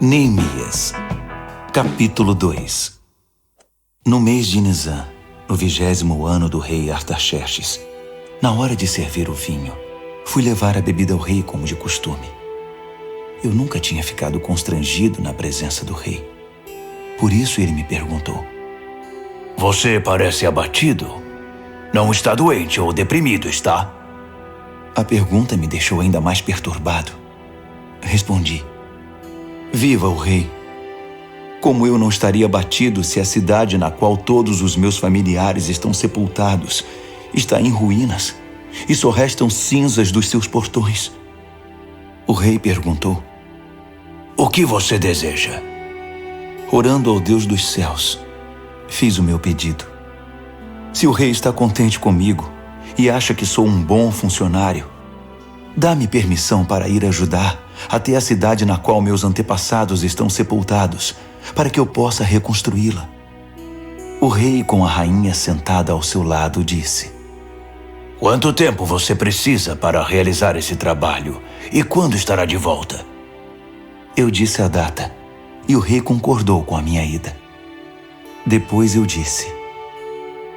Neemias, capítulo 2. No mês de Nisan, no 20º ano do rei Artaxerxes, na hora de servir o vinho, fui levar a bebida ao rei como de costume. Eu nunca tinha ficado constrangido na presença do rei. Por isso ele me perguntou: Você parece abatido. Não está doente ou deprimido, está? A pergunta me deixou ainda mais perturbado. Respondi: Viva o rei! Como eu não estaria abatido se a cidade na qual todos os meus familiares estão sepultados está em ruínas e só restam cinzas dos seus portões? O rei perguntou: O que você deseja? Orando ao Deus dos céus, fiz o meu pedido. Se o rei está contente comigo e acha que sou um bom funcionário, dá-me permissão para ir ajudar até a cidade na qual meus antepassados estão sepultados, para que eu possa reconstruí-la. O rei, com a rainha sentada ao seu lado, disse: Quanto tempo você precisa para realizar esse trabalho e quando estará de volta? Eu disse a data e o rei concordou com a minha ida. Depois eu disse: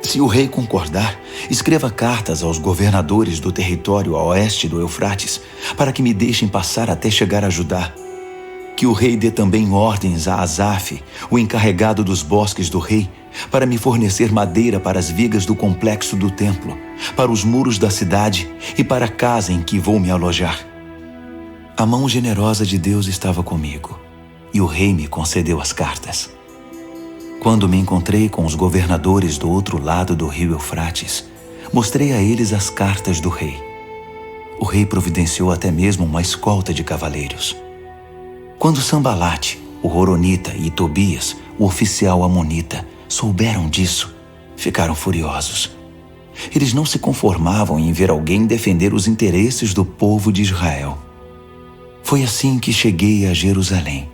Se o rei concordar, escreva cartas aos governadores do território a oeste do Eufrates para que me deixem passar até chegar a Judá. Que o rei dê também ordens a Asaf, o encarregado dos bosques do rei, para me fornecer madeira para as vigas do complexo do templo, para os muros da cidade e para a casa em que vou me alojar. A mão generosa de Deus estava comigo, e o rei me concedeu as cartas. Quando me encontrei com os governadores do outro lado do rio Eufrates, mostrei a eles as cartas do rei. O rei providenciou até mesmo uma escolta de cavaleiros. Quando Sambalate, o Horonita, e Tobias, o oficial amonita, souberam disso, ficaram furiosos. Eles não se conformavam em ver alguém defender os interesses do povo de Israel. Foi assim que cheguei a Jerusalém.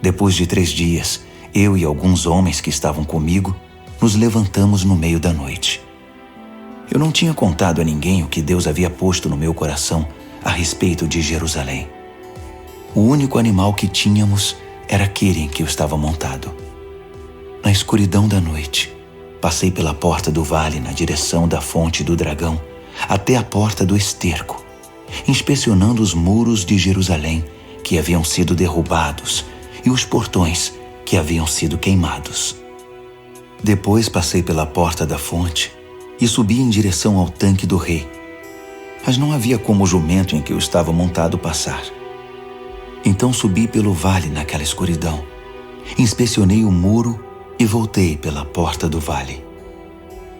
Depois de 3 dias, eu e alguns homens que estavam comigo nos levantamos no meio da noite. Eu não tinha contado a ninguém o que Deus havia posto no meu coração a respeito de Jerusalém. O único animal que tínhamos era aquele em que eu estava montado. Na escuridão da noite, passei pela porta do vale na direção da fonte do dragão até a porta do esterco, inspecionando os muros de Jerusalém que haviam sido derrubados e os portões que haviam sido queimados. Depois passei pela porta da fonte e subi em direção ao tanque do rei. Mas não havia como o jumento em que eu estava montado passar. Então subi pelo vale naquela escuridão, inspecionei o muro e voltei pela porta do vale.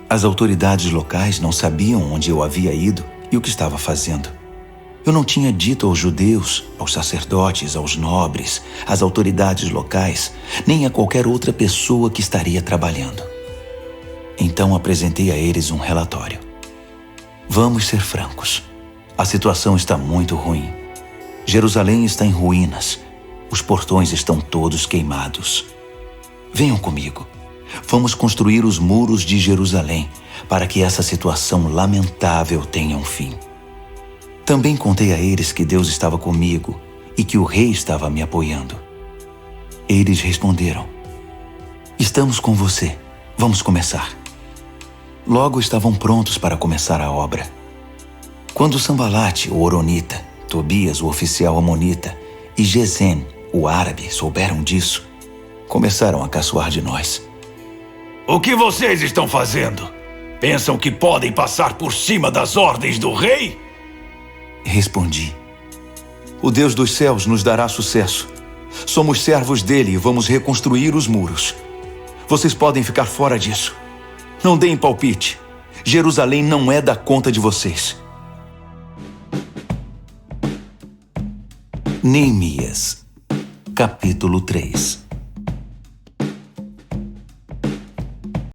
As autoridades locais não sabiam onde eu havia ido e o que estava fazendo. Eu não tinha dito aos judeus, aos sacerdotes, aos nobres, às autoridades locais, nem a qualquer outra pessoa que estaria trabalhando. Então apresentei a eles um relatório. Vamos ser francos. A situação está muito ruim. Jerusalém está em ruínas. Os portões estão todos queimados. Venham comigo. Vamos construir os muros de Jerusalém para que essa situação lamentável tenha um fim. Também contei a eles que Deus estava comigo e que o rei estava me apoiando. Eles responderam: Estamos com você. Vamos começar. Logo estavam prontos para começar a obra. Quando Sambalate, o Horonita, Tobias, o oficial amonita, e Gesem, o árabe, souberam disso, começaram a caçoar de nós. O que vocês estão fazendo? Pensam que podem passar por cima das ordens do rei? Respondi: O Deus dos céus nos dará sucesso. Somos servos dele e vamos reconstruir os muros. Vocês podem ficar fora disso. Não deem palpite. Jerusalém não é da conta de vocês. Neemias, capítulo 3.